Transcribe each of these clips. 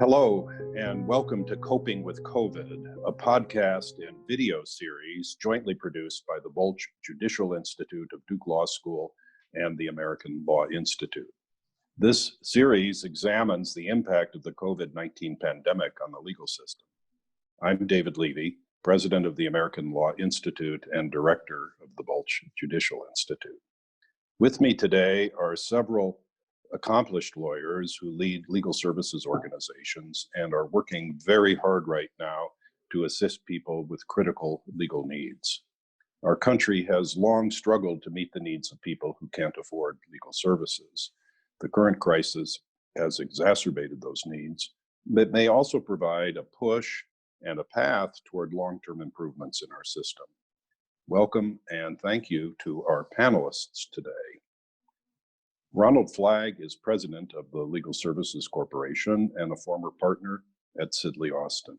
Hello, and welcome to Coping with COVID, a podcast and video series jointly produced by the Bolch Judicial Institute of Duke Law School and the American Law Institute. This series examines the impact of the COVID-19 pandemic on the legal system. I'm David Levy, president of the American Law Institute and director of the Bolch Judicial Institute. With me today are several accomplished lawyers who lead legal services organizations and are working very hard right now to assist people with critical legal needs. Our country has long struggled to meet the needs of people who can't afford legal services. The current crisis has exacerbated those needs, but may also provide a push and a path toward long-term improvements in our system. Welcome and thank you to our panelists today. Ronald Flagg is president of the Legal Services Corporation and a former partner at Sidley Austin.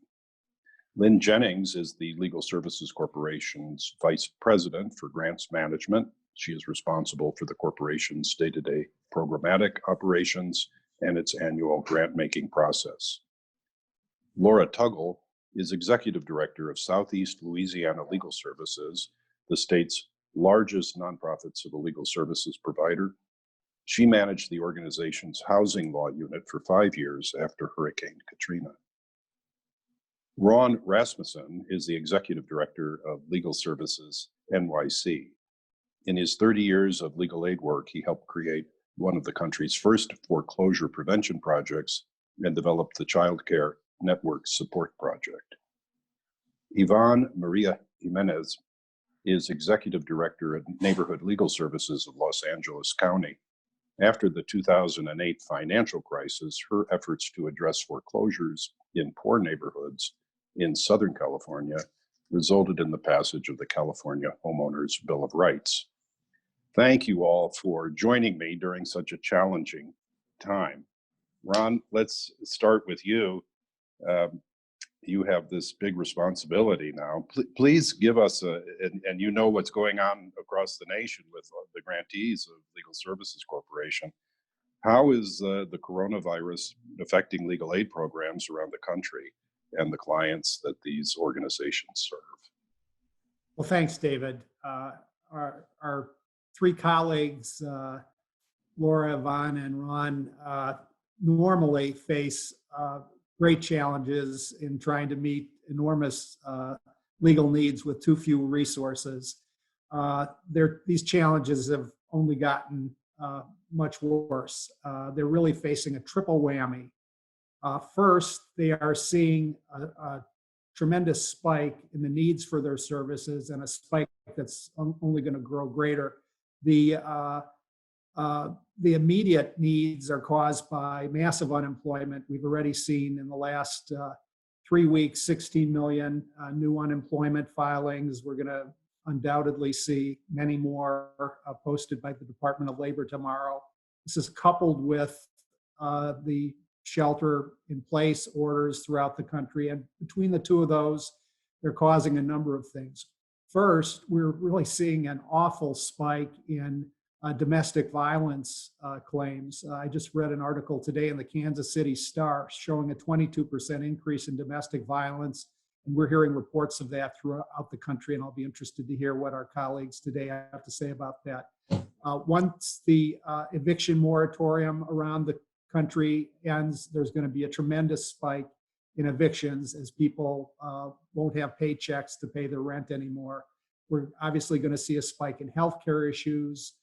Lynn Jennings is the Legal Services Corporation's vice president for grants management. She is responsible for the corporation's day-to-day programmatic operations and its annual grant-making process. Laura Tuggle is executive director of Southeast Louisiana Legal Services, the state's largest nonprofit civil legal services provider. She managed the organization's housing law unit for 5 years after Hurricane Katrina. Raun Rasmussen is the executive director of Legal Services NYC. In his 30 years of legal aid work, he helped create one of the country's first foreclosure prevention projects and developed the Child Care Network Support Project. Yvonne Mariajimenez is executive director of Neighborhood Legal Services of Los Angeles County. After the 2008 financial crisis, her efforts to address foreclosures in poor neighborhoods in Southern California resulted in the passage of the California Homeowners Bill of Rights. Thank you all for joining me during such a challenging time. Ron, let's start with you. You have this big responsibility now. Please give us, and you know what's going on across the nation with the grantees of Legal Services Corporation. How is the coronavirus affecting legal aid programs around the country and the clients that these organizations serve? Well, thanks, David. Our three colleagues, Laura, Vaughn, and Raun, normally face great challenges in trying to meet enormous legal needs with too few resources. These challenges have only gotten much worse. They're really facing a triple whammy. First, they are seeing a tremendous spike in the needs for their services and a spike that's only going to grow greater. The immediate needs are caused by massive unemployment. We've already seen in the last 3 weeks, 16 million new unemployment filings. We're going to undoubtedly see many more posted by the Department of Labor tomorrow. This is coupled with the shelter-in-place orders throughout the country. And between the two of those, they're causing a number of things. First, we're really seeing an awful spike in domestic violence claims. I just read an article today in the Kansas City Star showing a 22% increase in domestic violence, and we're hearing reports of that throughout the country, and I'll be interested to hear what our colleagues today have to say about that. Once the eviction moratorium around the country ends, there's going to be a tremendous spike in evictions as people won't have paychecks to pay their rent anymore. We're obviously going to see a spike in healthcare issues,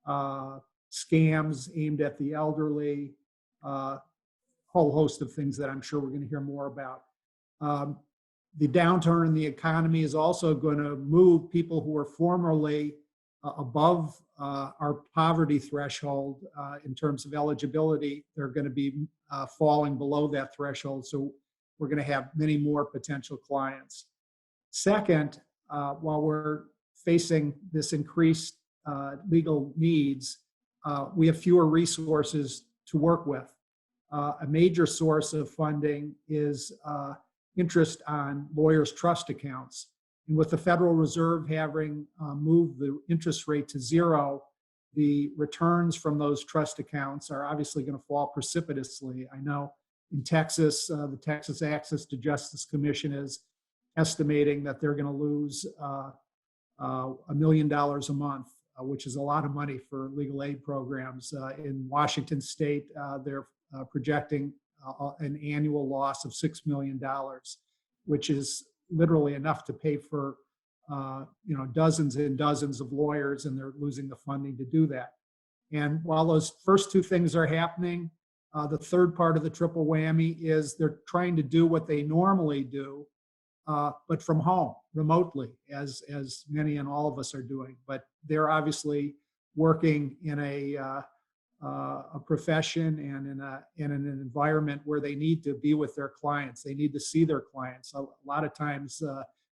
scams aimed at the elderly, whole host of things that I'm sure we're going to hear more about. The downturn in the economy is also going to move people who were formerly above our poverty threshold in terms of eligibility. They're going to be falling below that threshold, so we're going to have many more potential clients. Second, while we're facing this increased legal needs, we have fewer resources to work with. A major source of funding is interest on lawyers' trust accounts. And with the Federal Reserve having moved the interest rate to zero, the returns from those trust accounts are obviously going to fall precipitously. I know In Texas, the Texas Access to Justice Commission is estimating that they're going to lose $1 million a month, which is a lot of money for legal aid programs. In Washington State, they're projecting an annual loss of $6 million, which is literally enough to pay for dozens and dozens of lawyers, and they're losing the funding to do that. And while those first two things are happening, the third part of the triple whammy is they're trying to do what they normally do, but from home, remotely, as many and all of us are doing. But they're obviously working in a profession and in an environment where they need to be with their clients. They need to see their clients. A lot of times,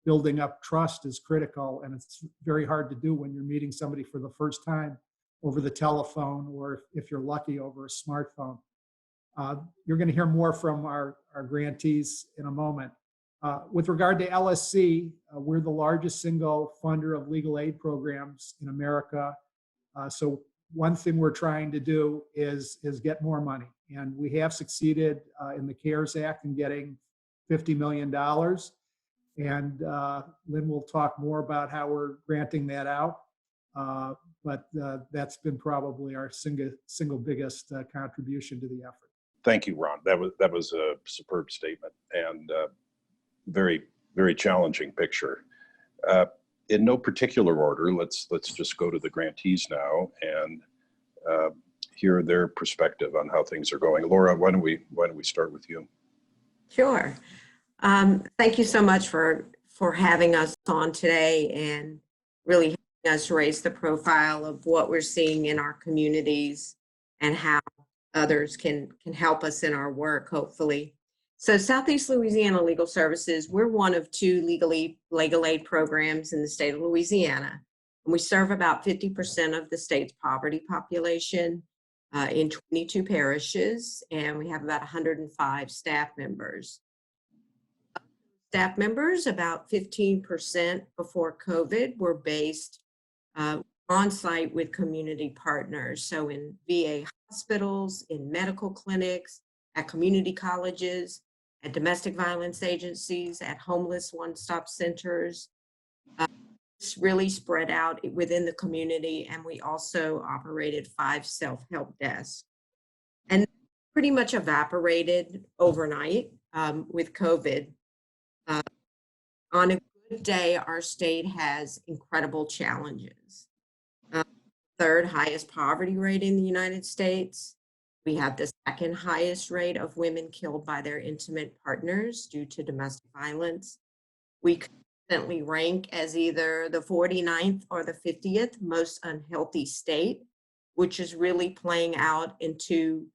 building up trust is critical, and it's very hard to do when you're meeting somebody for the first time over the telephone, or if you're lucky, over a smartphone. You're going to hear more from our grantees in a moment. With regard to LSC, we're the largest single funder of legal aid programs in America. So one thing we're trying to do is get more money. And we have succeeded in the CARES Act in getting $50 million. And Lynn will talk more about how we're granting that out. But that's been probably our single biggest contribution to the effort. Thank you, Ron. That was a superb statement and very, very challenging picture. In no particular order, let's just go to the grantees now and hear their perspective on how things are going. Laura, why don't we start with you? Sure. Thank you so much for having us on today and really helping us raise the profile of what we're seeing in our communities and how others can help us in our work, hopefully. So Southeast Louisiana Legal Services, we're one of two legal aid programs in the state of Louisiana. And we serve about 50% of the state's poverty population in 22 parishes, and we have about 105 staff members. Staff members, about 15% before COVID, were based on site with community partners. So in VA hospitals, in medical clinics, at community colleges, at domestic violence agencies, at homeless one-stop centers. It's really spread out within the community, and we also operated 5 self-help desks. And pretty much evaporated overnight with COVID. On a good day, our state has incredible challenges. Third highest poverty rate in the United States. We have the second highest rate of women killed by their intimate partners due to domestic violence. We consistently rank as either the 49th or the 50th most unhealthy state, which is really playing out into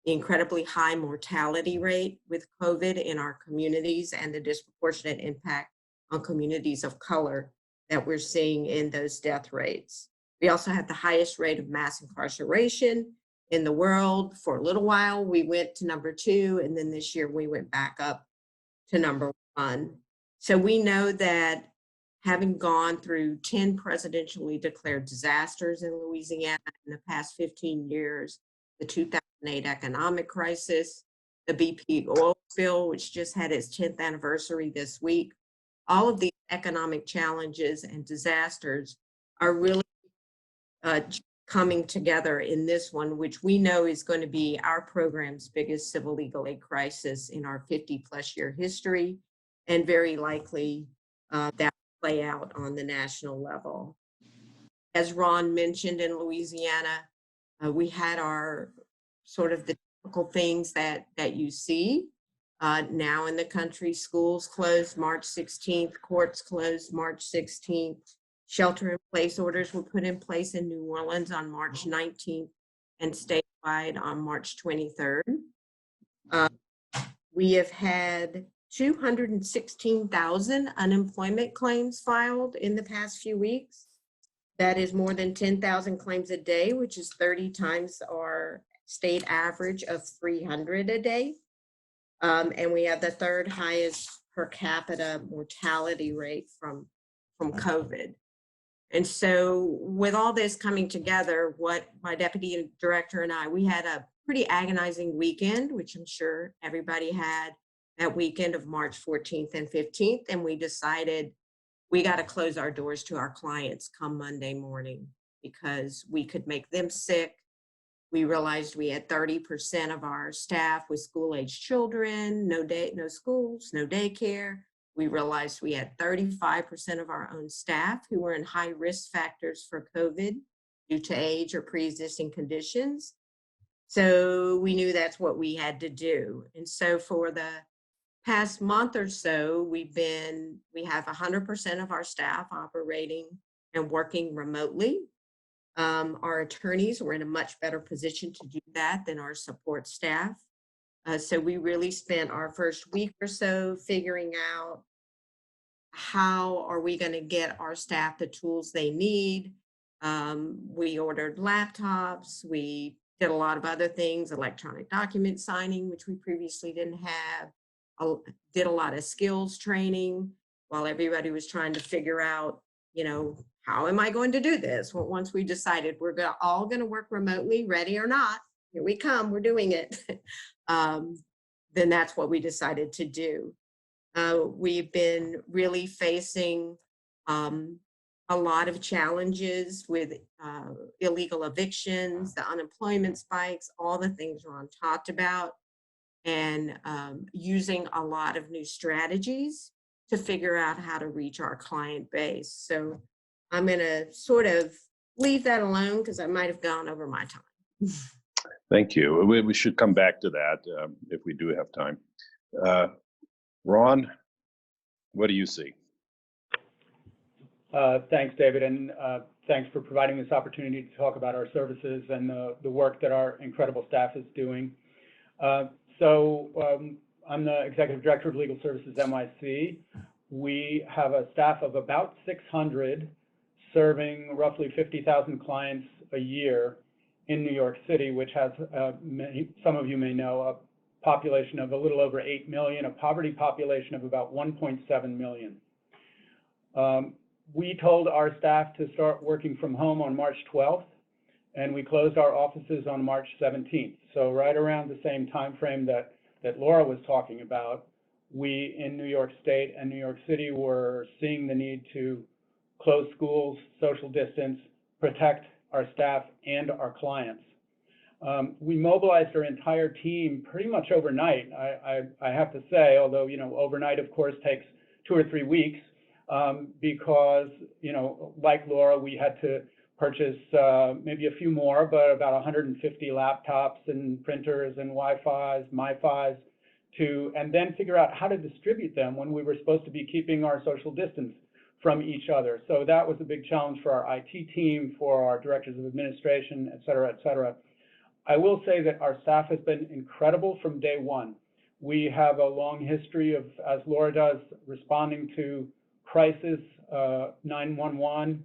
the incredibly high mortality rate with COVID in our communities and the disproportionate impact on communities of color that we're seeing in those death rates. We also have the highest rate of mass incarceration in the world. For a little while, we went to number 2, and then this year we went back up to number 1. So we know that having gone through 10 presidentially declared disasters in Louisiana in the past 15 years, the 2008 economic crisis, the BP oil spill, which just had its 10th anniversary this week, all of these economic challenges and disasters are really coming together in this one, which we know is going to be our program's biggest civil legal aid crisis in our 50-plus year history, and very likely that will play out on the national level. As Raun mentioned, in Louisiana, we had our sort of the typical things that you see now in the country. Schools closed March 16th, courts closed March 16th. Shelter-in-place orders were put in place in New Orleans on March 19th and statewide on March 23rd. We have had 216,000 unemployment claims filed in the past few weeks. That is more than 10,000 claims a day, which is 30 times our state average of 300 a day. And we have the third highest per capita mortality rate from COVID. And so with all this coming together, what my deputy director and I, we had a pretty agonizing weekend, which I'm sure everybody had, that weekend of March 14th and 15th. And we decided we got to close our doors to our clients come Monday morning because we could make them sick. We realized we had 30% of our staff with school-age children, no schools, no daycare. We realized we had 35% of our own staff who were in high risk factors for COVID due to age or pre-existing conditions. So we knew that's what we had to do. And so for the past month or so, we have 100% of our staff operating and working remotely. Our attorneys were in a much better position to do that than our support staff. So we really spent our first week or so figuring out how are we going to get our staff the tools they need. We ordered laptops. We did a lot of other things, electronic document signing, which we previously didn't have. Did a lot of skills training while everybody was trying to figure out, how am I going to do this? Well, once we decided we're all going to work remotely, ready or not, here we come, we're doing it. Then that's what we decided to do. We've been really facing a lot of challenges with illegal evictions, the unemployment spikes, all the things Ron talked about, and using a lot of new strategies to figure out how to reach our client base. So I'm going to sort of leave that alone because I might have gone over my time. Thank you. We should come back to that if we do have time. Raun, what do you see? Thanks, David, and thanks for providing this opportunity to talk about our services and the work that our incredible staff is doing. I'm the Executive Director of Legal Services NYC. We have a staff of about 600 serving roughly 50,000 clients a year in New York City, which has, some of you may know, a population of a little over 8 million, a poverty population of about 1.7 million. We told our staff to start working from home on March 12th, and we closed our offices on March 17th. So right around the same time frame that Laura was talking about, we in New York State and New York City were seeing the need to close schools, social distance, protect our staff and our clients. We mobilized our entire team pretty much overnight. I have to say, although overnight of course takes 2 or 3 weeks, because like Laura, we had to purchase maybe a few more, but about 150 laptops and printers and Wi-Fi's, MiFi's, and then figure out how to distribute them when we were supposed to be keeping our social distance from each other. So that was a big challenge for our IT team, for our directors of administration, et cetera, et cetera. I will say that our staff has been incredible from day one. We have a long history of, as Laura does, responding to crisis, 911,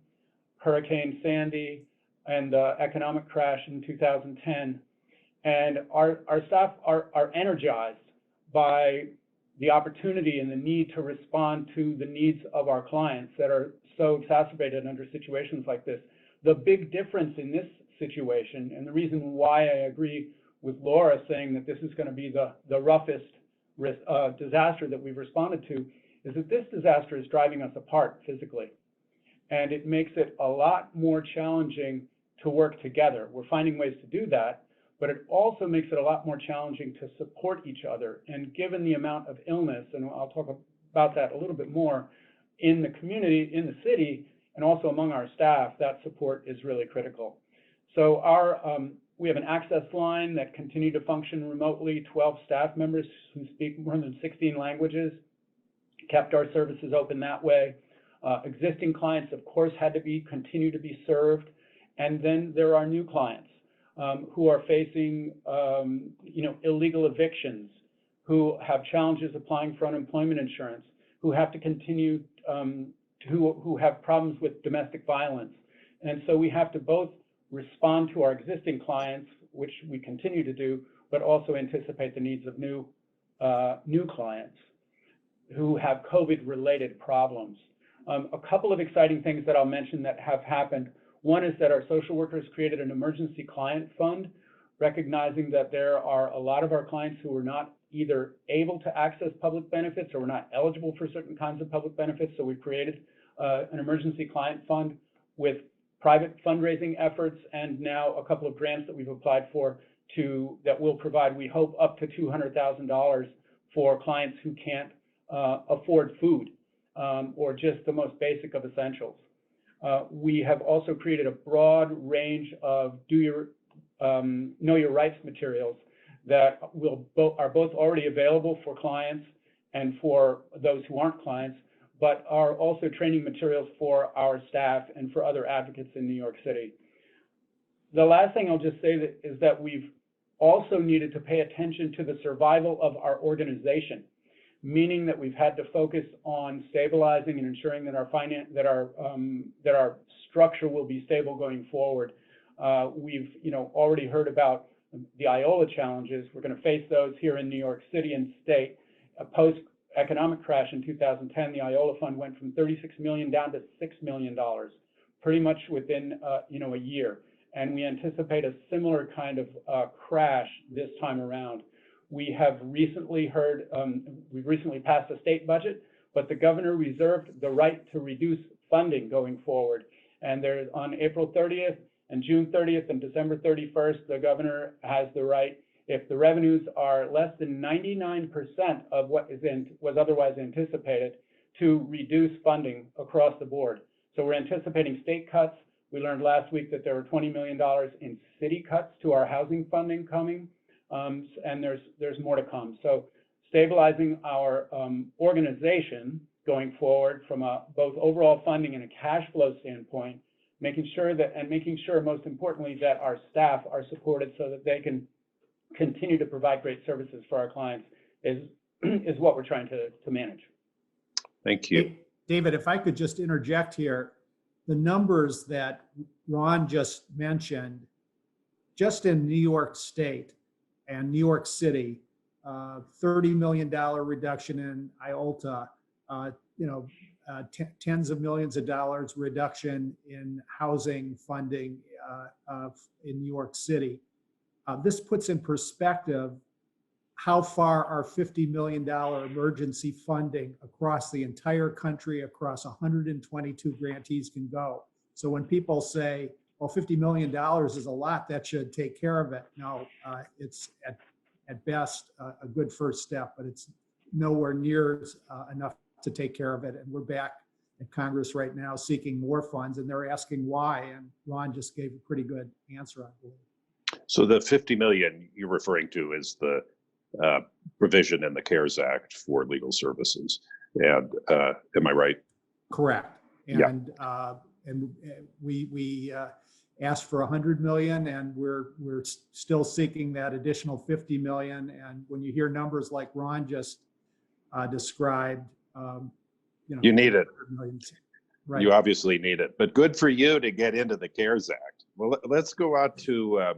Hurricane Sandy, and the economic crash in 2010. And our staff are energized by the opportunity and the need to respond to the needs of our clients that are so exacerbated under situations like this. The big difference in this situation, and the reason why I agree with Laura saying that this is going to be the roughest disaster that we've responded to, is that this disaster is driving us apart physically. And it makes it a lot more challenging to work together. We're finding ways to do that, but it also makes it a lot more challenging to support each other. And given the amount of illness, and I'll talk about that a little bit more, in the community, in the city, and also among our staff, that support is really critical. So we have an access line that continued to function remotely, 12 staff members who speak more than 16 languages, kept our services open that way. Existing clients, of course, had to continue to be served. And then there are new clients who are facing illegal evictions, who have challenges applying for unemployment insurance, who have to continue who have problems with domestic violence. And so we have to both respond to our existing clients, which we continue to do, but also anticipate the needs of new clients who have COVID-related problems. A couple of exciting things that I'll mention that have happened. One is that our social workers created an emergency client fund recognizing that there are a lot of our clients who are not either able to access public benefits or were not eligible for certain kinds of public benefits. So we created an emergency client fund with private fundraising efforts and now a couple of grants that we've applied for that will provide, we hope, up to $200,000 for clients who can't afford food or just the most basic of essentials. We have also created a broad range of know your rights materials that are both already available for clients and for those who aren't clients, but are also training materials for our staff and for other advocates in New York City. The last thing I'll just say is that we've also needed to pay attention to the survival of our organization, meaning that we've had to focus on stabilizing and ensuring that our structure will be stable going forward. We've already heard about the IOLA challenges. We're going to face those here in New York City and state. Post-economic crash in 2010, the IOLA fund went from $36 million down to $6 million, pretty much within a year. And we anticipate a similar kind of crash this time around. We have recently we've recently passed a state budget, but the governor reserved the right to reduce funding going forward. And there's on April 30th and June 30th and December 31st, the governor has the right, if the revenues are less than 99% of what was otherwise anticipated, to reduce funding across the board. So we're anticipating state cuts. We learned last week that there were $20 million in city cuts to our housing funding coming, and there's more to come. So stabilizing our organization going forward from both overall funding and a cash flow standpoint, making sure most importantly that our staff are supported so that they can continue to provide great services for our clients is what we're trying to manage. Thank you. David, if I could just interject here, the numbers that Ron just mentioned, just in New York State and New York City, $30 million reduction in IOLTA, tens of millions of dollars reduction in housing funding in New York City. This puts in perspective how far our $50 million emergency funding across the entire country, across 122 grantees can go. So when people say, well, $50 million is a lot, that should take care of it. No, it's at best a good first step, but it's nowhere near enough to take care of it. And we're back at Congress right now seeking more funds, and they're asking why. And Ron just gave a pretty good answer, I believe. So the 50 million you're referring to is the provision in the CARES Act for legal services. And am I right? Correct. And yeah. And we asked for 100 million, and we're still seeking that additional 50 million. And when you hear numbers like Ron just described, you need it. Right. You obviously need it, but good for you to get into the CARES Act. Well, let's go out to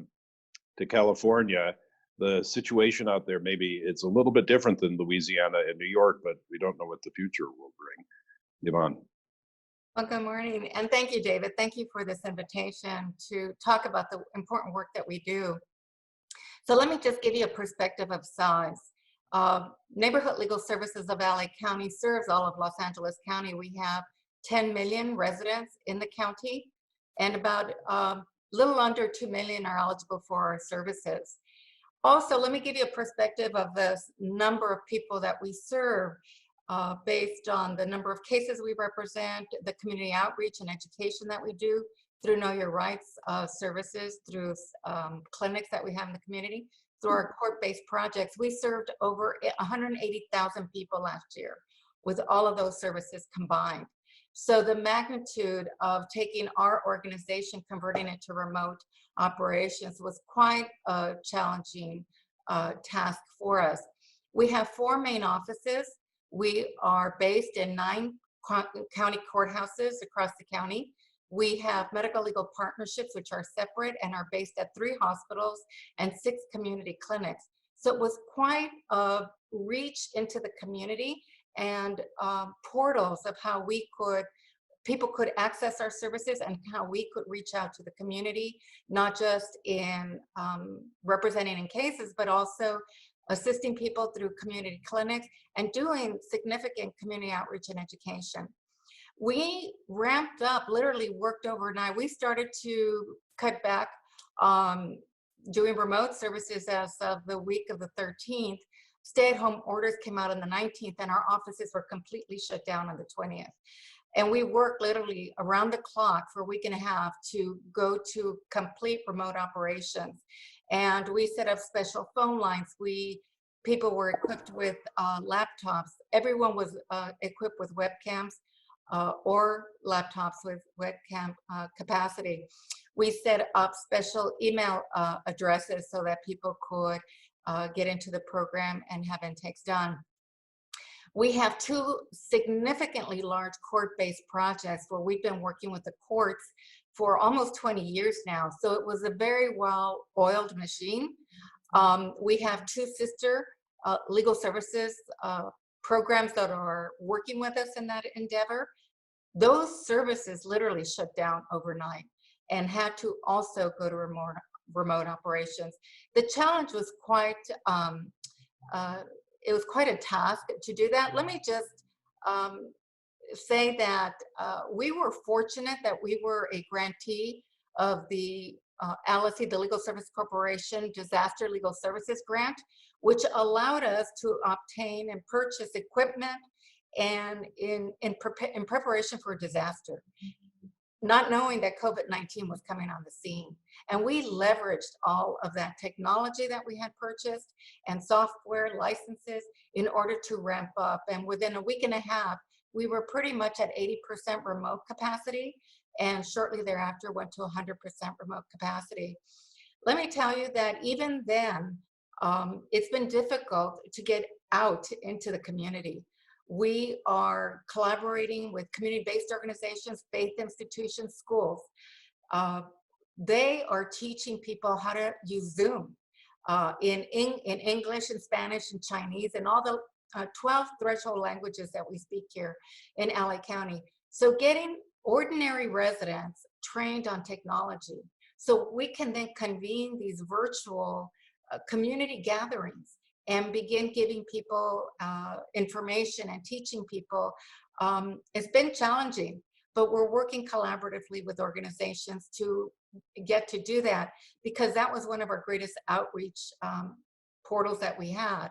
California. The situation out there, maybe it's a little bit different than Louisiana and New York, but we don't know what the future will bring. Yvonne. Well, good morning, and thank you, David. Thank you for this invitation to talk about the important work that we do. So let me just give you a perspective of size. Neighborhood Legal Services of LA County serves all of Los Angeles County. We have 10 million residents in the county, and about little under 2 million are eligible for our services. Also, let me give you a perspective of the number of people that we serve based on the number of cases we represent, the community outreach and education that we do through Know Your Rights services, through clinics that we have in the community, through our court-based projects. We served over 180,000 people last year with all of those services combined. So the magnitude of taking our organization, converting it to remote operations was quite a challenging task for us. We have 4 main offices. We are based in 9 county courthouses across the county. We have medical legal partnerships, which are separate and are based at 3 hospitals and 6 community clinics. So it was quite a reach into the community and portals of how we could people could access our services and how we could reach out to the community, not just in representing in cases, but also assisting people through community clinics and doing significant community outreach and education. We ramped up, literally worked overnight. We started to cut back doing remote services as of the week of the 13th. Stay-at-home orders came out on the 19th, and our offices were completely shut down on the 20th. And we worked literally around the clock for a week and a half to go to complete remote operations. And we set up special phone lines. People were equipped with laptops. Everyone was equipped with webcams or laptops with webcam capacity. We set up special email addresses so that people could get into the program and have intakes done. We have 2 significantly large court-based projects where we've been working with the courts for almost 20 years now. So it was a very well-oiled machine. We have 2 sister legal services programs that are working with us in that endeavor. Those services literally shut down overnight and had to also go to remote operations. The challenge was quite it was quite a task to do that. Let me just say that we were fortunate that we were a grantee of the LSC, the Legal Service Corporation Disaster Legal Services Grant, which allowed us to obtain and purchase equipment and in preparation for a disaster, not knowing that COVID-19 was coming on the scene. And we leveraged all of that technology that we had purchased and software licenses in order to ramp up. And within a week and a half, we were pretty much at 80% remote capacity, and shortly thereafter went to 100% remote capacity. Let me tell you that even then, it's been difficult to get out into the community. We are collaborating with community-based organizations, faith institutions, schools. They are teaching people how to use Zoom in English and Spanish and Chinese and all the 12 threshold languages that we speak here in LA County. So getting ordinary residents trained on technology so we can then convene these virtual community gatherings and begin giving people information and teaching people. It's been challenging, but we're working collaboratively with organizations to get to do that, because that was one of our greatest outreach portals that we had.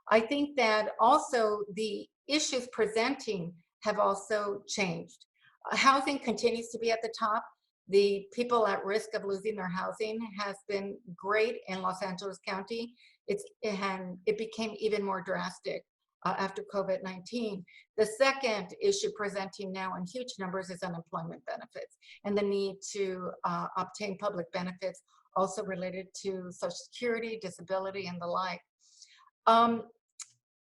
I think that also the issues presenting have also changed. Housing continues to be at the top. The people at risk of losing their housing has been great in Los Angeles County. It became even more drastic after COVID-19. The second issue presenting now in huge numbers is unemployment benefits and the need to obtain public benefits also related to Social Security, disability, and the like.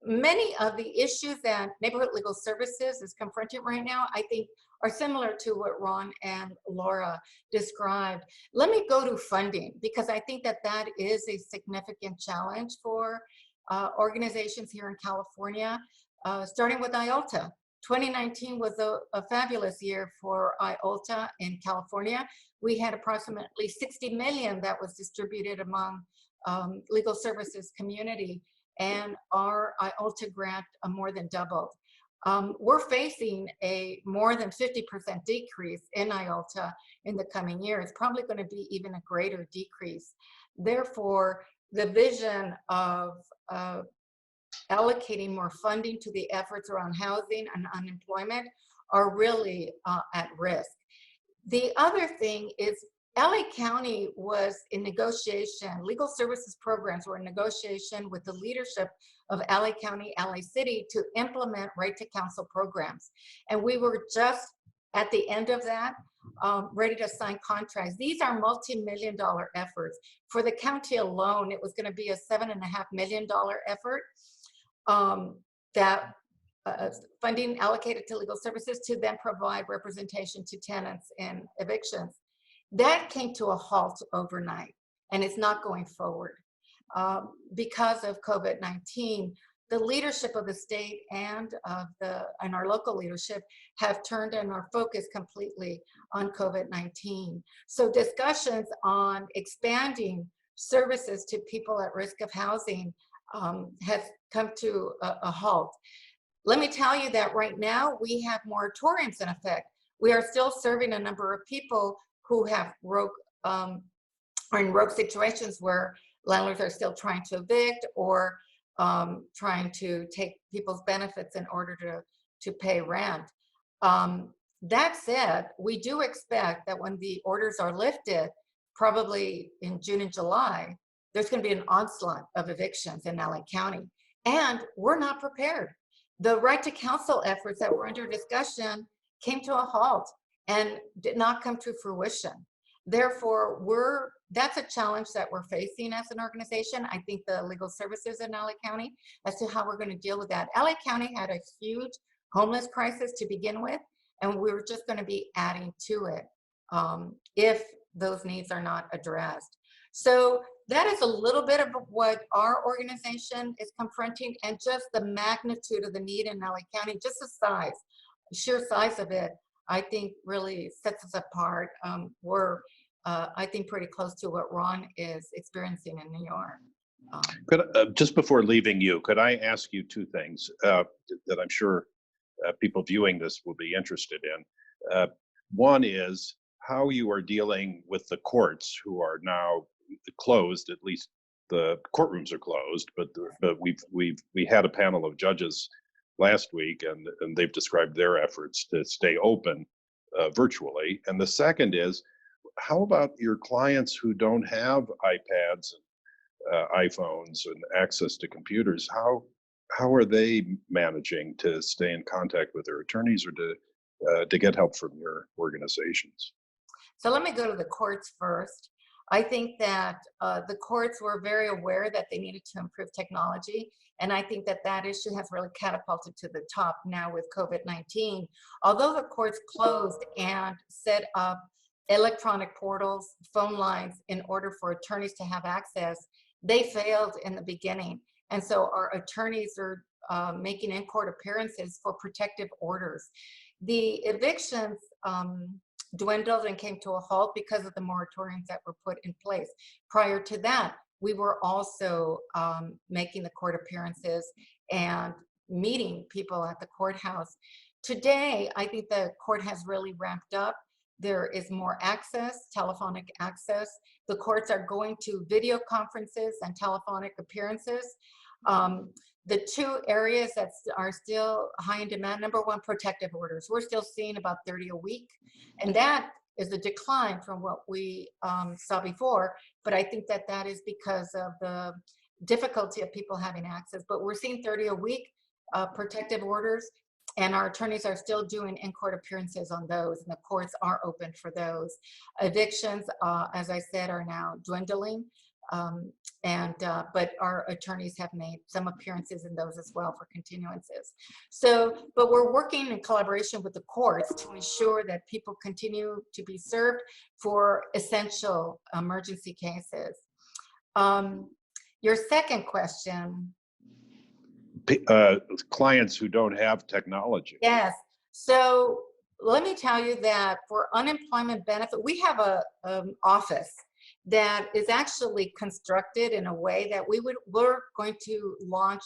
Many of the issues that Neighborhood Legal Services is confronting right now, I think, are similar to what Raun and Laura described. Let me go to funding, because I think that that is a significant challenge for organizations here in California, starting with IOLTA. 2019 was a fabulous year for IOLTA in California. We had approximately 60 million that was distributed among legal services community, and our IOLTA grant more than doubled. We're facing a more than 50% decrease in IOLTA in the coming year. It's probably going to be even a greater decrease. Therefore, the vision of allocating more funding to the efforts around housing and unemployment are really at risk. The other thing is LA County was in negotiation, legal services programs were in negotiation with the leadership of LA County, LA City to implement right to counsel programs. And we were just at the end of that, ready to sign contracts. These are multi-million-dollar efforts. For the county alone, it was going to be a $7.5 million effort that funding allocated to legal services to then provide representation to tenants in evictions. That came to a halt overnight, and it's not going forward. Because of COVID-19, the leadership of the state and our local leadership have turned in our focus completely on COVID-19. So discussions on expanding services to people at risk of housing has come to a halt. Let me tell you that right now we have moratoriums in effect. We are still serving a number of people who have are in rogue situations where landlords are still trying to evict or trying to take people's benefits in order to pay rent. That said, we do expect that when the orders are lifted, probably in June and July, there's going to be an onslaught of evictions in LA County. And we're not prepared. The right to counsel efforts that were under discussion came to a halt and did not come to fruition. Therefore, that's a challenge that we're facing as an organization. I think the legal services in LA County as to how we're going to deal with that. LA County had a huge homeless crisis to begin with, and we're just going to be adding to it if those needs are not addressed. So that is a little bit of what our organization is confronting, and just the magnitude of the need in LA County, just the size, sheer size of it, I think really sets us apart. We're, I think, pretty close to what Raun is experiencing in New York. Just before leaving you, could I ask you two things that I'm sure people viewing this will be interested in? One is how you are dealing with the courts, who are now closed. At least the courtrooms are closed, but we had a panel of judges last week, and they've described their efforts to stay open virtually. And the second is, how about your clients who don't have iPads and iPhones and access to computers? How are they managing to stay in contact with their attorneys or to get help from your organizations? So let me go to the courts first. I think that the courts were very aware that they needed to improve technology. And I think that that issue has really catapulted to the top now with COVID-19. Although the courts closed and set up electronic portals, phone lines in order for attorneys to have access, they failed in the beginning. And so our attorneys are making in-court appearances for protective orders. The evictions dwindled and came to a halt because of the moratoriums that were put in place. Prior to that, we were also making the court appearances and meeting people at the courthouse. Today, I think the court has really ramped up. There is more access, telephonic access. The courts are going to video conferences and telephonic appearances. The two areas that are still high in demand, number one, protective orders. We're still seeing about 30 a week, and that is a decline from what we saw before, but I think that that is because of the difficulty of people having access. But we're seeing 30 a week protective orders, and our attorneys are still doing in-court appearances on those, and the courts are open for those. Evictions, as I said, are now dwindling. But our attorneys have made some appearances in those as well for continuances. So, but we're working in collaboration with the courts to ensure that people continue to be served for essential emergency cases. Your second question. Clients who don't have technology. Yes. So let me tell you that for unemployment benefit, we have an office that is actually constructed in a way that we're going to launch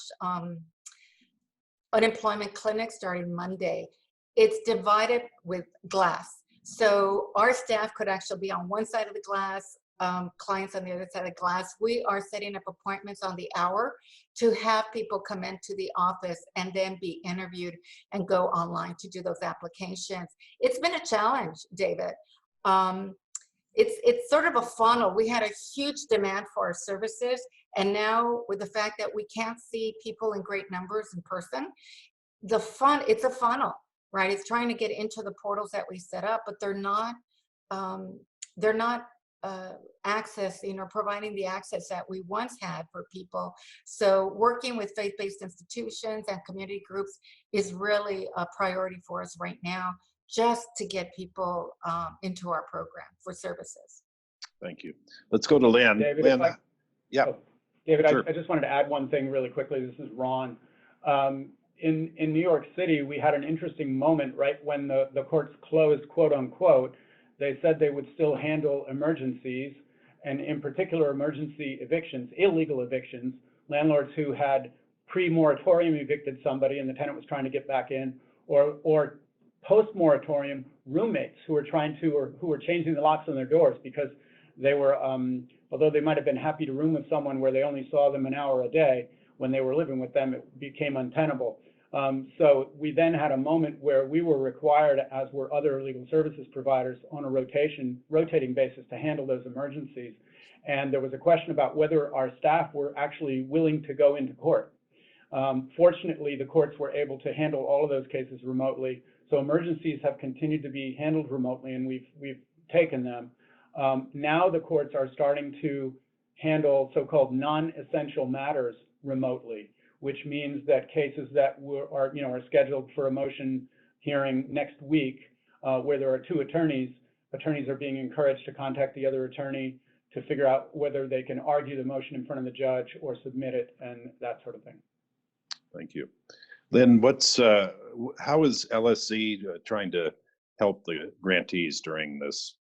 unemployment clinics starting Monday. It's divided with glass. So our staff could actually be on one side of the glass, clients on the other side of the glass. We are setting up appointments on the hour to have people come into the office and then be interviewed and go online to do those applications. It's been a challenge, David. It's sort of a funnel. We had a huge demand for our services, and now with the fact that we can't see people in great numbers in person, it's a funnel, right? It's trying to get into the portals that we set up, but they're not accessing or providing the access that we once had for people. So working with faith-based institutions and community groups is really a priority for us right now, just to get people into our program for services. Thank you. Let's go to Lynn. David, Lynn, yeah. David, Sure. I just wanted to add one thing really quickly. This is Ron. In New York City, we had an interesting moment right when the courts closed, quote unquote. They said they would still handle emergencies, and in particular emergency evictions, illegal evictions, landlords who had pre-moratorium evicted somebody and the tenant was trying to get back in, or post-moratorium roommates who were trying to, or who were changing the locks on their doors because they were, although they might have been happy to room with someone where they only saw them an hour a day, when they were living with them, it became untenable. So we then had a moment where we were required, as were other legal services providers, on a rotating basis to handle those emergencies. And there was a question about whether our staff were actually willing to go into court. Fortunately, the courts were able to handle all of those cases remotely. So emergencies have continued to be handled remotely, and we've taken them. Now the courts are starting to handle so-called non-essential matters remotely, which means that cases that are scheduled for a motion hearing next week, where there are two attorneys are being encouraged to contact the other attorney to figure out whether they can argue the motion in front of the judge or submit it and that sort of thing. Thank you. Lynn, how is LSC trying to help the grantees during this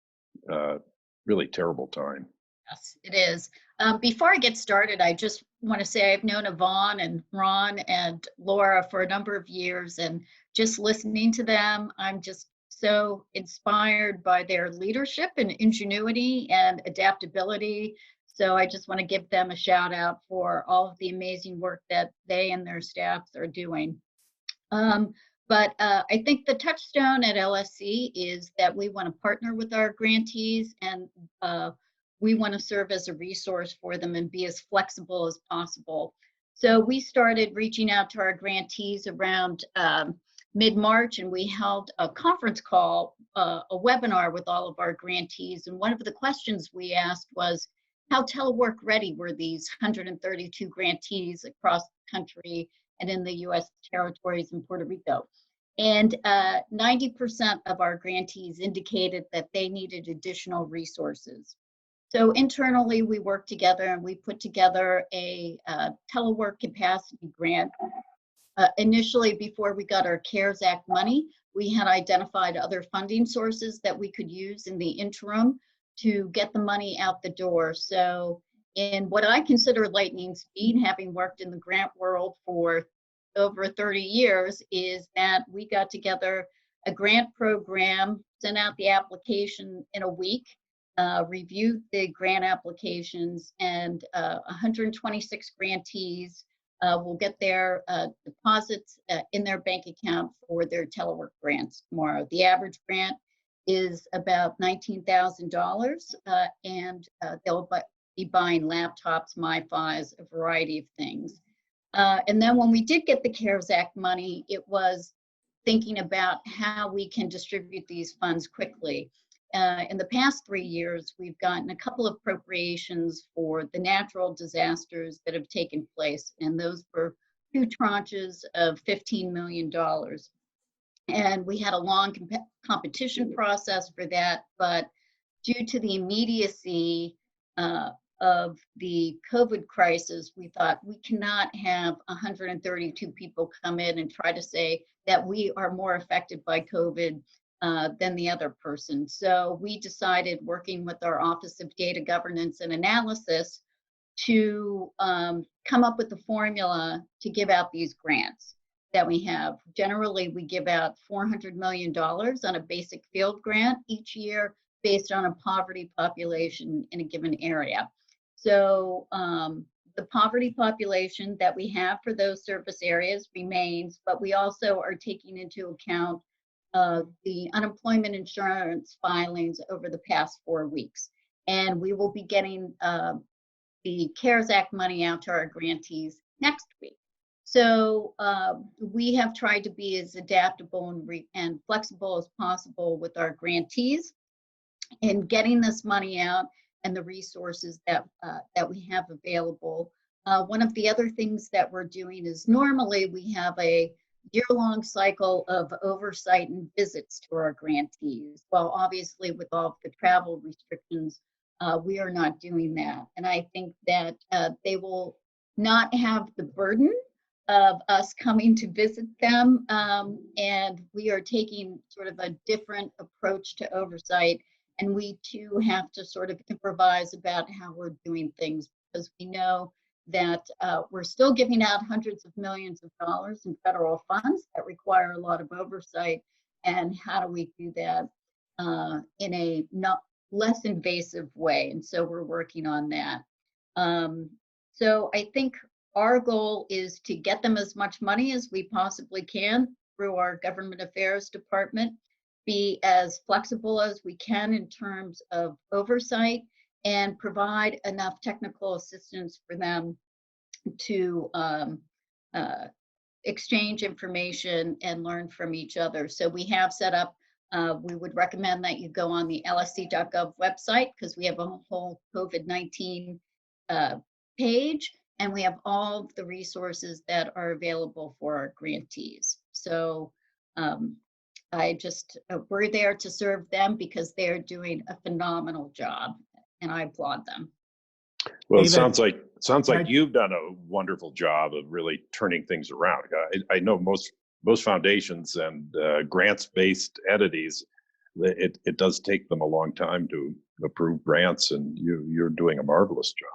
really terrible time? Yes, it is. Before I get started, I just want to say I've known Yvonne and Raun and Laura for a number of years, and just listening to them, I'm just so inspired by their leadership and ingenuity and adaptability. So I just want to give them a shout out for all of the amazing work that they and their staffs are doing. But I think the touchstone at LSC is that we want to partner with our grantees, and we want to serve as a resource for them and be as flexible as possible. So we started reaching out to our grantees around mid-March, and we held a conference call, a webinar with all of our grantees. And one of the questions we asked was, how telework ready were these 132 grantees across the country and in the US territories and Puerto Rico? And 90% of our grantees indicated that they needed additional resources. So internally, we worked together and we put together a telework capacity grant. Initially, before we got our CARES Act money, we had identified other funding sources that we could use in the interim to get the money out the door. So in what I consider lightning speed, having worked in the grant world for over 30 years, is that we got together a grant program, sent out the application in a week, reviewed the grant applications, and 126 grantees will get their deposits in their bank account for their telework grants tomorrow. The average grant is about $19,000, and they'll be buying laptops, MiFis, a variety of things. And then when we did get the CARES Act money, it was thinking about how we can distribute these funds quickly. In the past 3 years, we've gotten a couple of appropriations for the natural disasters that have taken place, and those were 2 tranches of $15 million. And we had a long competition process for that, but due to the immediacy of the COVID crisis, we thought we cannot have 132 people come in and try to say that we are more affected by COVID than the other person. So we decided, working with our Office of Data Governance and Analysis, to come up with a formula to give out these grants that we have. Generally, we give out $400 million on a basic field grant each year based on a poverty population in a given area. So the poverty population that we have for those service areas remains, but we also are taking into account the unemployment insurance filings over the past 4 weeks. And we will be getting the CARES Act money out to our grantees next week. So we have tried to be as adaptable and flexible as possible with our grantees in getting this money out and the resources that we have available. One of the other things that we're doing is, normally we have a year-long cycle of oversight and visits to our grantees. Well, obviously with all of the travel restrictions, we are not doing that. And I think that they will not have the burden of us coming to visit them. And we are taking sort of a different approach to oversight. And we too have to sort of improvise about how we're doing things, because we know that we're still giving out hundreds of millions of dollars in federal funds that require a lot of oversight. And how do we do that in a less invasive way? And so we're working on that. So I think our goal is to get them as much money as we possibly can through our government affairs department, be as flexible as we can in terms of oversight, and provide enough technical assistance for them to exchange information and learn from each other. So we have set up, we would recommend that you go on the lsc.gov website, because we have a whole COVID-19 page, and we have all of the resources that are available for our grantees. So we're there to serve them because they're doing a phenomenal job, and I applaud them. Well, it David, sounds like you've done a wonderful job of really turning things around. I know most foundations and grants-based entities, it does take them a long time to approve grants, and you're doing a marvelous job.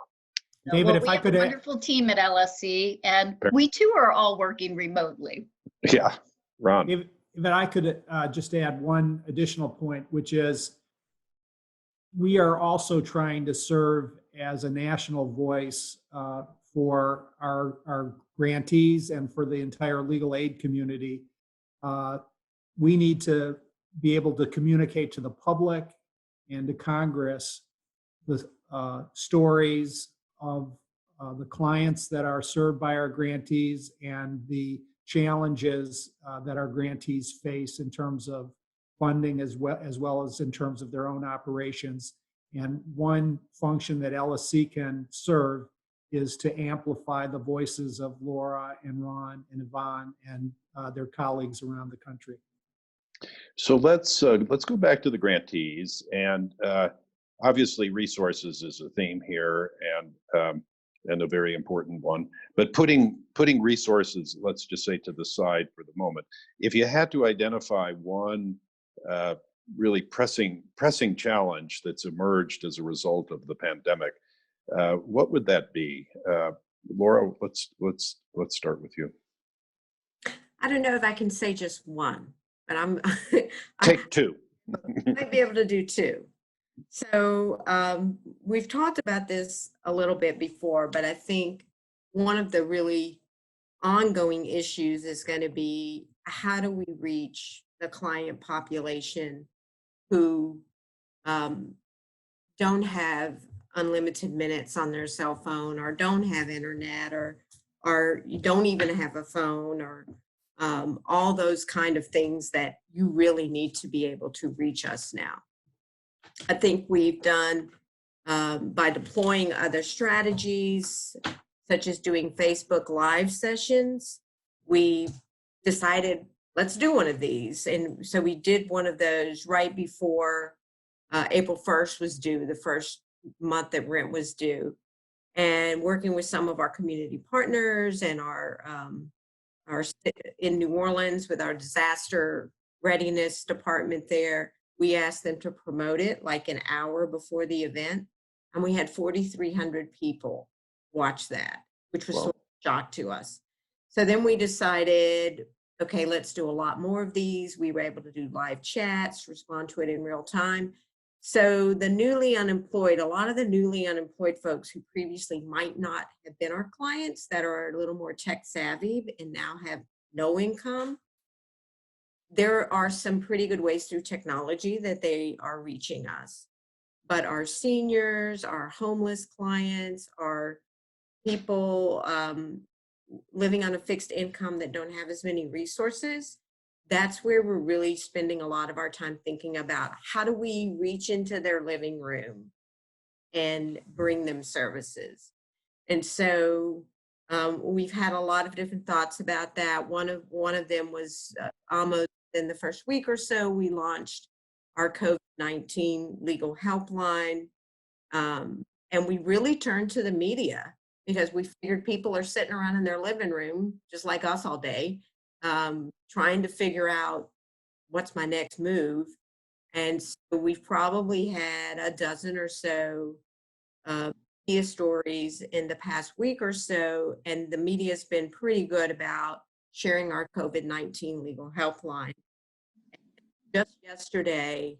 David, Well, if we I have could a add- wonderful team at LSC, and we too are all working remotely. Yeah, Ron. If I could just add one additional point, which is we are also trying to serve as a national voice for our grantees and for the entire legal aid community. We need to be able to communicate to the public and to Congress the stories of the clients that are served by our grantees and the challenges that our grantees face in terms of funding as well as in terms of their own operations. And one function that LSC can serve is to amplify the voices of Laura and Raun and Yvonne and their colleagues around the country. So let's go back to the grantees, and obviously resources is a theme here, and a very important one. But putting resources, let's just say, to the side for the moment, if you had to identify one really pressing challenge that's emerged as a result of the pandemic, what would that be? Laura, let's start with you. I don't know if I can say just one, but I'm Take two. I might be able to do two. So we've talked about this a little bit before, but I think one of the really ongoing issues is going to be, how do we reach the client population who don't have unlimited minutes on their cell phone, or don't have internet, or you don't even have a phone, or all those kind of things that you really need to be able to reach us now. I think we've done, by deploying other strategies, such as doing Facebook Live sessions, we decided, let's do one of these. And so we did one of those right before April 1st was due, the first month that rent was due. And working with some of our community partners and our in New Orleans with our disaster readiness department there, we asked them to promote it like an hour before the event. And we had 4,300 people watch that, which was sort of a shock to us. So then we decided, okay, let's do a lot more of these. We were able to do live chats, respond to it in real time. So the newly unemployed, a lot of the newly unemployed folks who previously might not have been our clients, that are a little more tech savvy and now have no income, there are some pretty good ways through technology that they are reaching us. But our seniors, our homeless clients, our people living on a fixed income that don't have as many resources, that's where we're really spending a lot of our time thinking about, how do we reach into their living room and bring them services. And so we've had a lot of different thoughts about that. One of them was almost in the first week or so, we launched our COVID-19 legal helpline. And we really turned to the media because we figured people are sitting around in their living room, just like us all day, trying to figure out what's my next move. And so we've probably had a dozen or so media stories in the past week or so, and the media's been pretty good about sharing our COVID-19 legal help line. Just yesterday,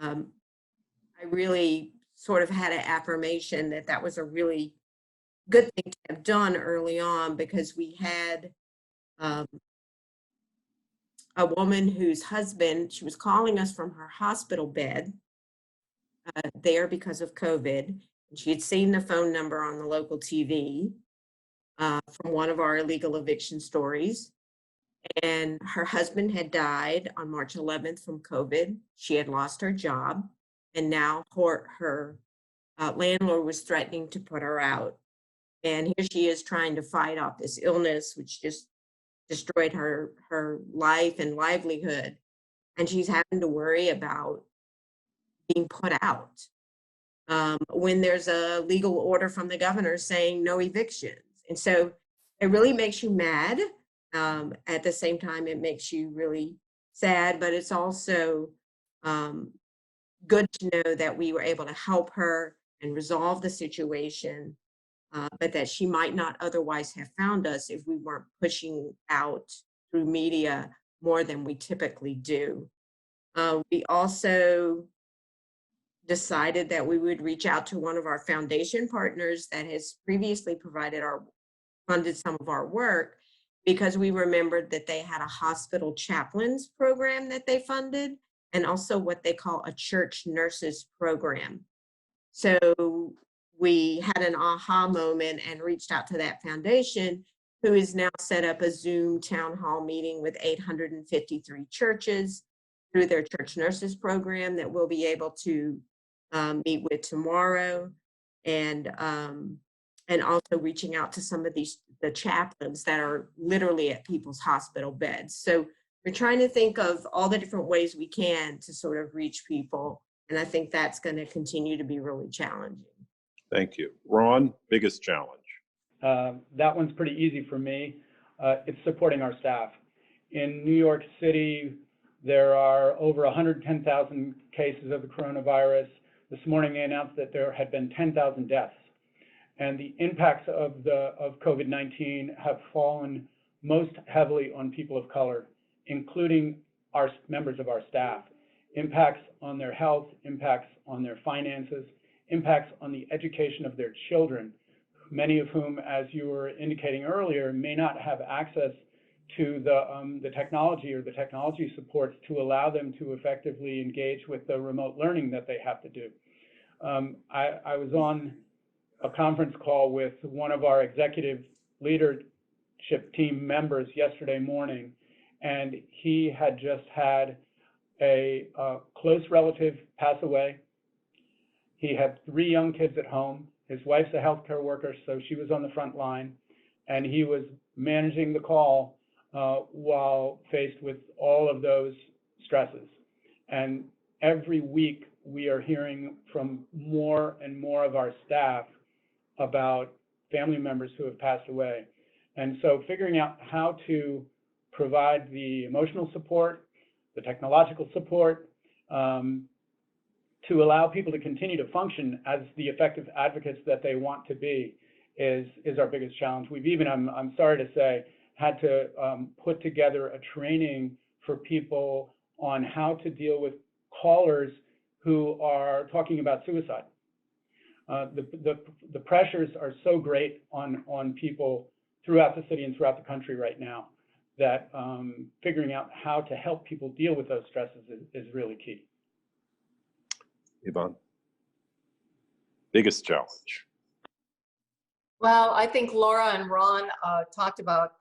I really sort of had an affirmation that that was a really good thing to have done early on, because we had a woman whose husband, she was calling us from her hospital bed there because of COVID. And she had seen the phone number on the local TV from one of our illegal eviction stories. And her husband had died on March 11th from COVID. She had lost her job. And now her landlord was threatening to put her out. And here she is trying to fight off this illness, which just destroyed her life and livelihood. And she's having to worry about being put out when there's a legal order from the governor saying no evictions. And so it really makes you mad. At the same time, it makes you really sad, but it's also good to know that we were able to help her and resolve the situation, but that she might not otherwise have found us if we weren't pushing out through media more than we typically do. We also decided that we would reach out to one of our foundation partners that has previously funded some of our work, because we remembered that they had a hospital chaplains program that they funded, and also what they call a church nurses program. So we had an aha moment and reached out to that foundation, who has now set up a Zoom town hall meeting with 853 churches through their church nurses program that we'll be able to meet with tomorrow, and also reaching out to some of the chaplains that are literally at people's hospital beds. So we're trying to think of all the different ways we can to sort of reach people, and I think that's going to continue to be really challenging. Thank you. Raun, biggest challenge? That one's pretty easy for me. It's supporting our staff. In New York City, there are over 110,000 cases of the coronavirus. This morning, they announced that there had been 10,000 deaths. And the impacts of COVID-19 have fallen most heavily on people of color, including our members of our staff. Impacts on their health, impacts on their finances, impacts on the education of their children, many of whom, as you were indicating earlier, may not have access to the technology or the technology supports to allow them to effectively engage with the remote learning that they have to do. I was on a conference call with one of our executive leadership team members yesterday morning, and he had just had a close relative pass away. He had 3 young kids at home. His wife's a healthcare worker, so she was on the front line, and he was managing the call while faced with all of those stresses. And every week we are hearing from more and more of our staff about family members who have passed away. And so figuring out how to provide the emotional support, the technological support, to allow people to continue to function as the effective advocates that they want to be is our biggest challenge. We've even, I'm sorry to say, had to put together a training for people on how to deal with callers who are talking about suicide. The pressures are so great on people throughout the city and throughout the country right now that figuring out how to help people deal with those stresses is really key. Yvonne, biggest challenge? Well, I think Laura and Ron talked about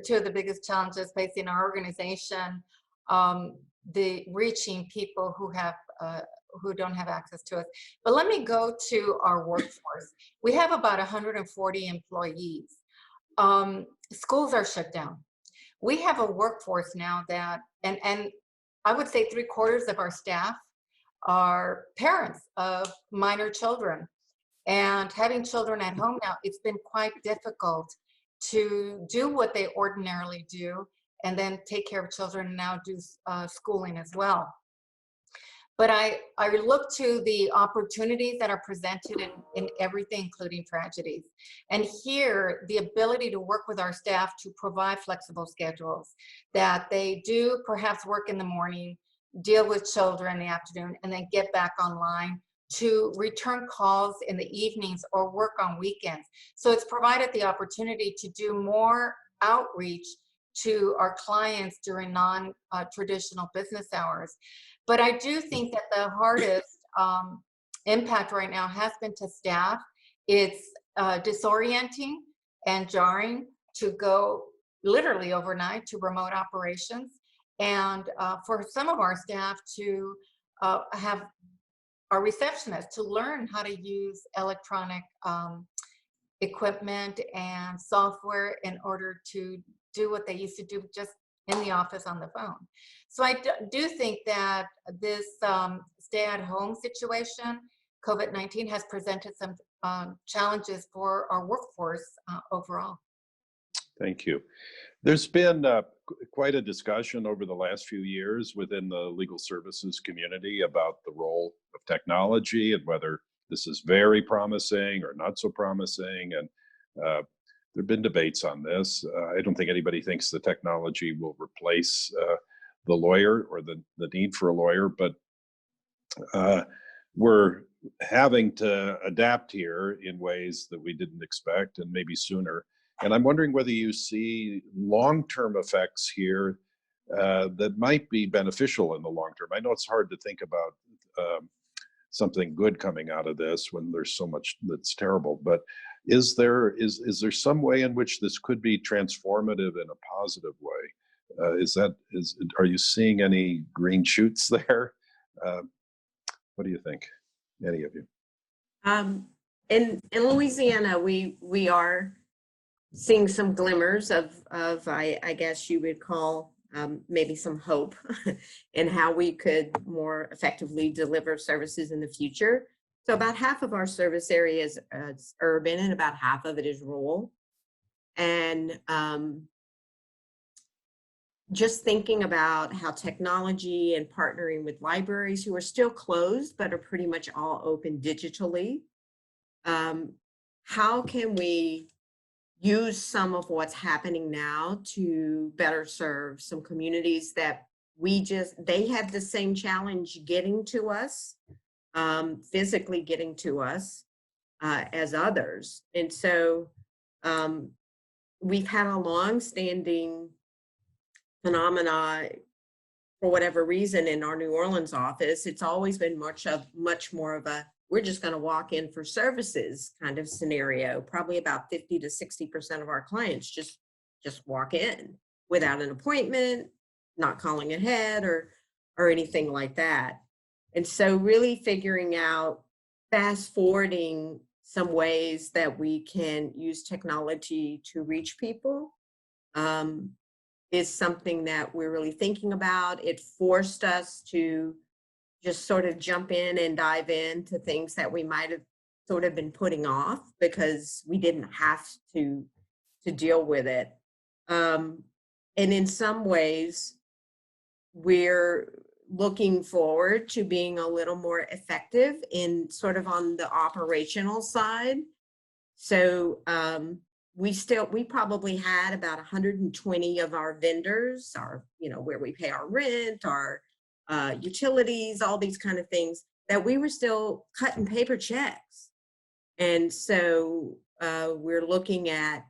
2 of the biggest challenges facing our organization, the reaching people who don't have access to us. But let me go to our workforce. We have about 140 employees. Schools are shut down. We have a workforce now that, and I would say 3/4 of our staff are parents of minor children. And having children at home now, it's been quite difficult to do what they ordinarily do and then take care of children and now do schooling as well. But I look to the opportunities that are presented in everything, including tragedies. And here, the ability to work with our staff to provide flexible schedules, that they do perhaps work in the morning, deal with children in the afternoon, and then get back online to return calls in the evenings or work on weekends. So it's provided the opportunity to do more outreach to our clients during non-traditional business hours. But I do think that the hardest impact right now has been to staff. It's disorienting and jarring to go literally overnight to remote operations. And for some of our staff to have our receptionists to learn how to use electronic equipment and software in order to do what they used to do just in the office on the phone. So I do think that this stay-at-home situation, COVID-19, has presented some challenges for our workforce overall. Thank you. There's been quite a discussion over the last few years within the legal services community about the role of technology and whether this is very promising or not so promising. And there have been debates on this. I don't think anybody thinks the technology will replace the lawyer or the need for a lawyer, but we're having to adapt here in ways that we didn't expect and maybe sooner. And I'm wondering whether you see long-term effects here that might be beneficial in the long term. I know it's hard to think about something good coming out of this when there's so much that's terrible, but is there some way in which this could be transformative in a positive way? Are you seeing any green shoots there? What do you think, any of you? In Louisiana, we are seeing some glimmers of I guess you would call maybe some hope in how we could more effectively deliver services in the future. So about half of our service area is urban and about half of it is rural. And just thinking about how technology and partnering with libraries who are still closed but are pretty much all open digitally, how can we use some of what's happening now to better serve some communities that they have the same challenge getting to us, physically getting to us as others. And so we've had a long-standing phenomena for whatever reason in our New Orleans office. It's always been much more of a we're just going to walk in for services kind of scenario. Probably about 50 to 60% of our clients just walk in without an appointment, not calling ahead or anything like that. And so really figuring out, fast forwarding some ways that we can use technology to reach people is something that we're really thinking about. It forced us to just sort of jump in and dive into things that we might have sort of been putting off because we didn't have to deal with it. And in some ways, we're looking forward to being a little more effective in sort of on the operational side. So we probably had about 120 of our vendors, where we pay our rent, our utilities, all these kind of things, that we were still cutting paper checks. And so we're looking at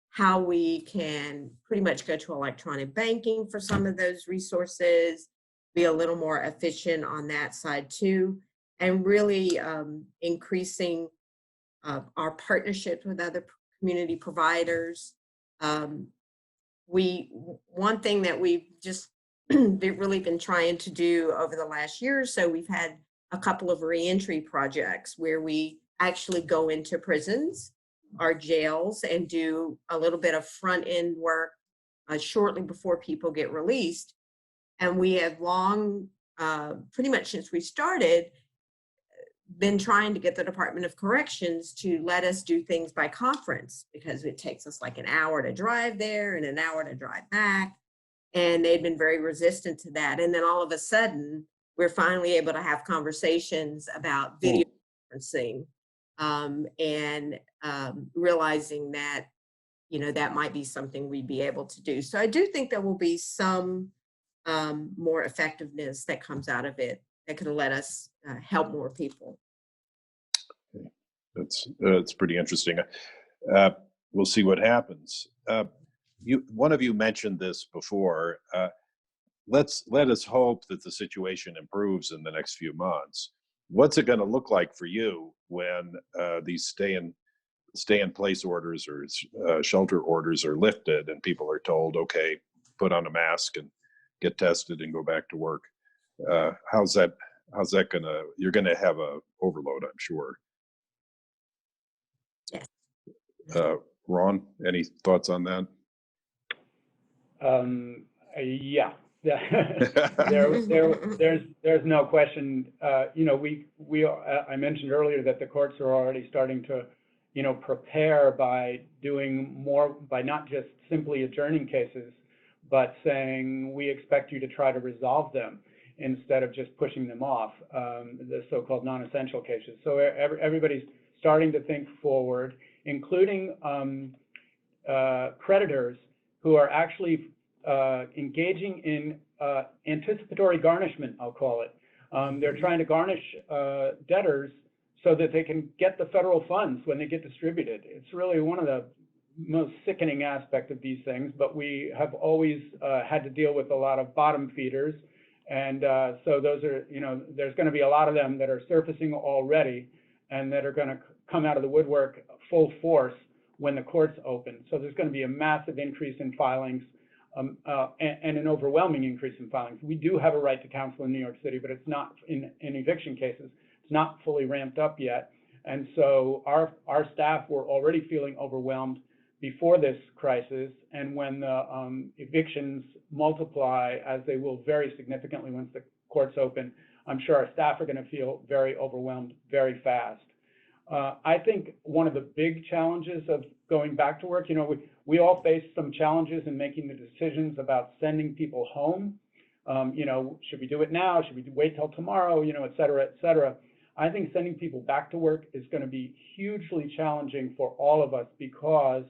how we can pretty much go to electronic banking for some of those resources, be a little more efficient on that side too, and really increasing our partnerships with other community providers. One thing that we've just really been trying to do over the last year or so, we've had a couple of reentry projects where we actually go into prisons, our jails, and do a little bit of front end work shortly before people get released. And we have long, pretty much since we started, been trying to get the Department of Corrections to let us do things by conference because it takes us like an hour to drive there and an hour to drive back. And they'd been very resistant to that. And then all of a sudden, we're finally able to have conversations about video conferencing, and realizing that, you know, that might be something we'd be able to do. So I do think there will be some more effectiveness that comes out of it that could let us help more people. That's pretty interesting. We'll see what happens. One of you mentioned this before. Let us hope that the situation improves in the next few months. What's it going to look like for you when these stay in place orders or shelter orders are lifted and people are told, okay, put on a mask and get tested and go back to work? How's that gonna? You're going to have a overload, I'm sure. Yes. Raun, any thoughts on that? Yeah. There's no question. You know, I mentioned earlier that the courts are already starting to, you know, prepare by doing more, by not just simply adjourning cases, but saying we expect you to try to resolve them instead of just pushing them off, the so-called non-essential cases. So everybody's starting to think forward, including creditors who are actually engaging in anticipatory garnishment, I'll call it. They're trying to garnish debtors so that they can get the federal funds when they get distributed. It's really one of the most sickening aspects of these things, but we have always had to deal with a lot of bottom feeders. And so those are, you know, there's going to be a lot of them that are surfacing already and that are going to come out of the woodwork full force when the courts open. So there's going to be a massive increase in filings and an overwhelming increase in filings. We do have a right to counsel in New York City, but it's not in eviction cases. It's not fully ramped up yet. And so our staff were already feeling overwhelmed before this crisis. And when the evictions multiply, as they will very significantly once the courts open, I'm sure our staff are going to feel very overwhelmed very fast. I think one of the big challenges of going back to work, you know, we all face some challenges in making the decisions about sending people home. You know, should we do it now? Should we wait till tomorrow? You know, et cetera, et cetera. I think sending people back to work is going to be hugely challenging for all of us because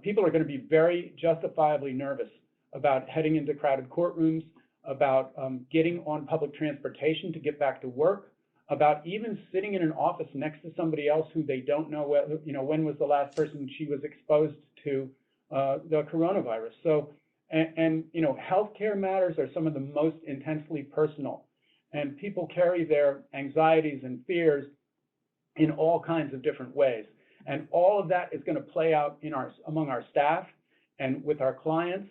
people are going to be very justifiably nervous about heading into crowded courtrooms, about getting on public transportation to get back to work, about even sitting in an office next to somebody else who they don't know, whether, you know, when was the last person she was exposed to the coronavirus. So, and you know, healthcare matters are some of the most intensely personal, and people carry their anxieties and fears in all kinds of different ways. And all of that is going to play out in among our staff and with our clients,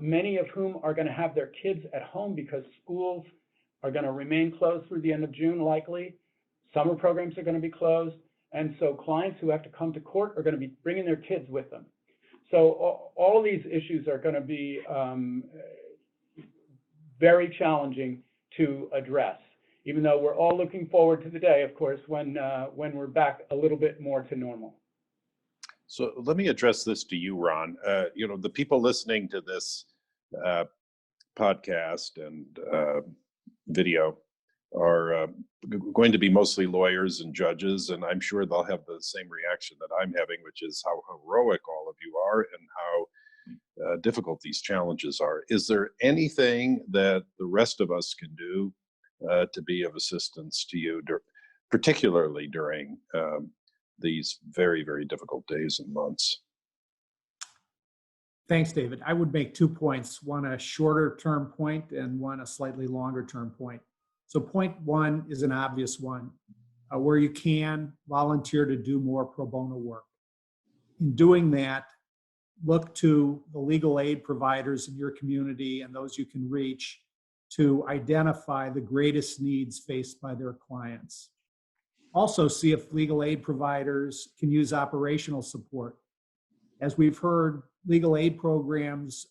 many of whom are going to have their kids at home because schools are going to remain closed through the end of June, likely. Summer programs are going to be closed. And so clients who have to come to court are going to be bringing their kids with them. So all of these issues are going to be very challenging to address, even though we're all looking forward to the day, of course, when we're back a little bit more to normal. So let me address this to you, Raun. You know, the people listening to this podcast and video are going to be mostly lawyers and judges, and I'm sure they'll have the same reaction that I'm having, which is how heroic all of you are and how difficult these challenges are. Is there anything that the rest of us can do to be of assistance to you, particularly during these very, very difficult days and months? Thanks, David. I would make 2 points, one a shorter term point and one a slightly longer term point. So point one is an obvious one. Where you can, volunteer to do more pro bono work. In doing that, look to the legal aid providers in your community and those you can reach to identify the greatest needs faced by their clients. Also, see if legal aid providers can use operational support. As we've heard, legal aid programs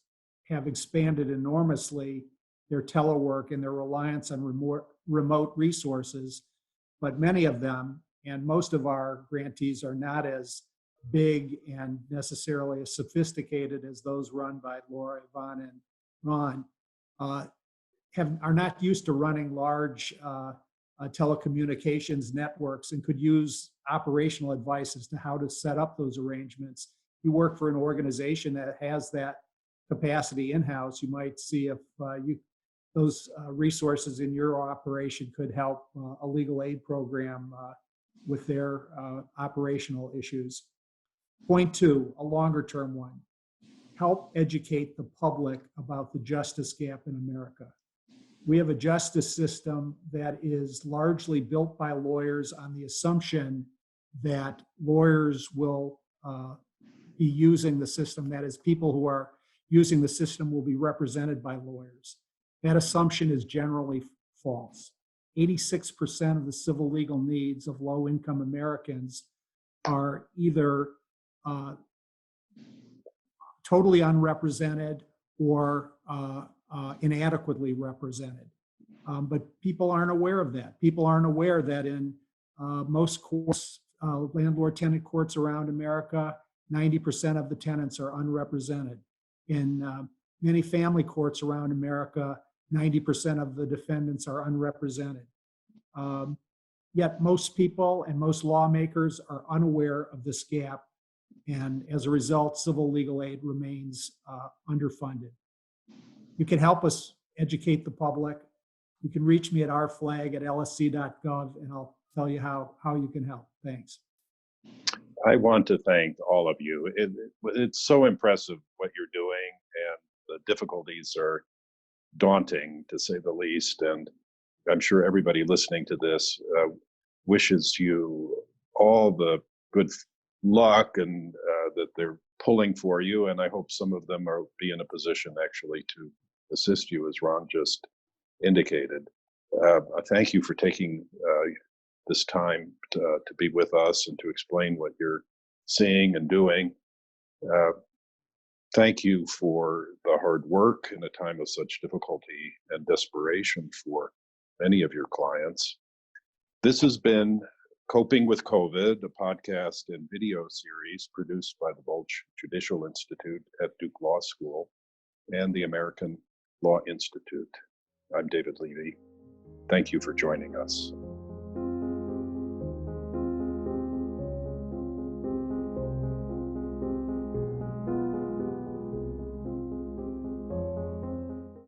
have expanded enormously their telework and their reliance on remote resources. but many of them and most of our grantees are not as big and necessarily as sophisticated as those run by Laura, Yvonne, and Raun, are not used to running large telecommunications networks and could use operational advice as to how to set up those arrangements. You work for an organization that has that capacity in-house, you might see if those resources in your operation could help a legal aid program with their operational issues. Point two, a longer term one, help educate the public about the justice gap in America. We have a justice system that is largely built by lawyers on the assumption that lawyers will be using the system. That is, people who are using the system will be represented by lawyers. That assumption is generally false. 86% of the civil legal needs of low-income Americans are either totally unrepresented or inadequately represented. But people aren't aware of that. People aren't aware that in most courts, landlord-tenant courts around America, 90% of the tenants are unrepresented. In many family courts around America, 90% of the defendants are unrepresented. Yet most people and most lawmakers are unaware of this gap, and as a result, civil legal aid remains underfunded. You can help us educate the public. You can reach me at rflag@lsc.gov, and I'll tell you how you can help. Thanks. I want to thank all of you. It's so impressive what you're doing, and the difficulties are daunting, to say the least. And I'm sure everybody listening to this wishes you all the good luck and that they're pulling for you. And I hope some of them be in a position actually to assist you, as Ron just indicated. Thank you for taking this time to be with us and to explain what you're seeing and doing. Thank you for the hard work in a time of such difficulty and desperation for many of your clients. This has been Coping with COVID, a podcast and video series produced by the Bolch Judicial Institute at Duke Law School and the American Law Institute. I'm David Levy. Thank you for joining us.